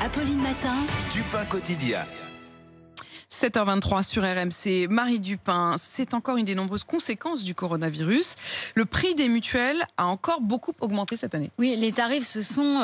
Apolline Matin. Dupin quotidien. 7h23 sur RMC, Marie Dupin, c'est encore une des nombreuses conséquences du coronavirus. Le prix des mutuelles a encore beaucoup augmenté cette année. Oui, les tarifs se sont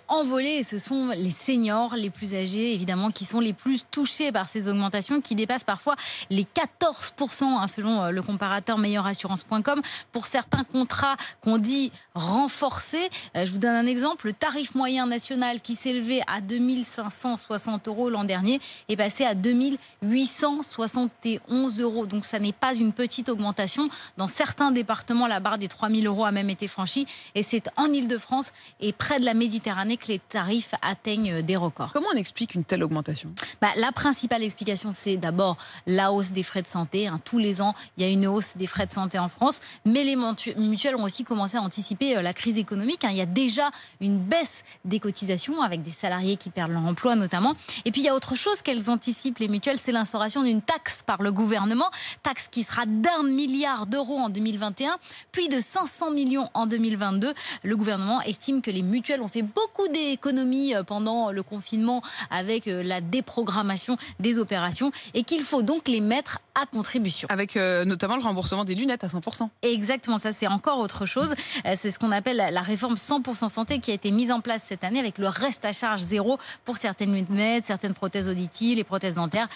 envolés et ce sont les seniors, les plus âgés évidemment, qui sont les plus touchés par ces augmentations qui dépassent parfois les 14% selon le comparateur meilleurassurance.com. Pour certains contrats qu'on dit renforcés, je vous donne un exemple, le tarif moyen national qui s'élevait à 2560 € l'an dernier est passé à 2871 €. Donc ça n'est pas une petite augmentation. Dans certains départements, la barre des 3000 € a même été franchie. Et c'est en Ile-de-France et près de la Méditerranée que les tarifs atteignent des records. Comment on explique une telle augmentation ? La principale explication, c'est d'abord la hausse des frais de santé. Tous les ans, il y a une hausse des frais de santé en France. Mais les mutuelles ont aussi commencé à anticiper la crise économique. Il y a déjà une baisse des cotisations avec des salariés qui perdent leur emploi notamment. Et puis il y a autre chose qu'elles anticipent, les mutuelles, c'est l'instauration d'une taxe par le gouvernement. Taxe qui sera d'1 milliard d'euros en 2021, puis de 500 millions en 2022. Le gouvernement estime que les mutuelles ont fait beaucoup d'économies pendant le confinement avec la déprogrammation des opérations et qu'il faut donc les mettre à contribution. Avec notamment le remboursement des lunettes à 100%. Exactement, ça c'est encore autre chose. C'est ce qu'on appelle la réforme 100% santé qui a été mise en place cette année avec le reste à charge zéro pour certaines lunettes, certaines prothèses auditives, les prothèses dentaires.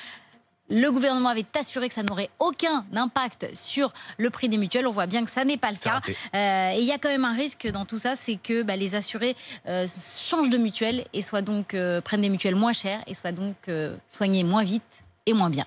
Le gouvernement avait assuré que ça n'aurait aucun impact sur le prix des mutuelles. On voit bien que ça n'est pas le cas. Et il y a quand même un risque dans tout ça, c'est que les assurés changent de mutuelle et prennent des mutuelles moins chères et soient donc soignés moins vite et moins bien.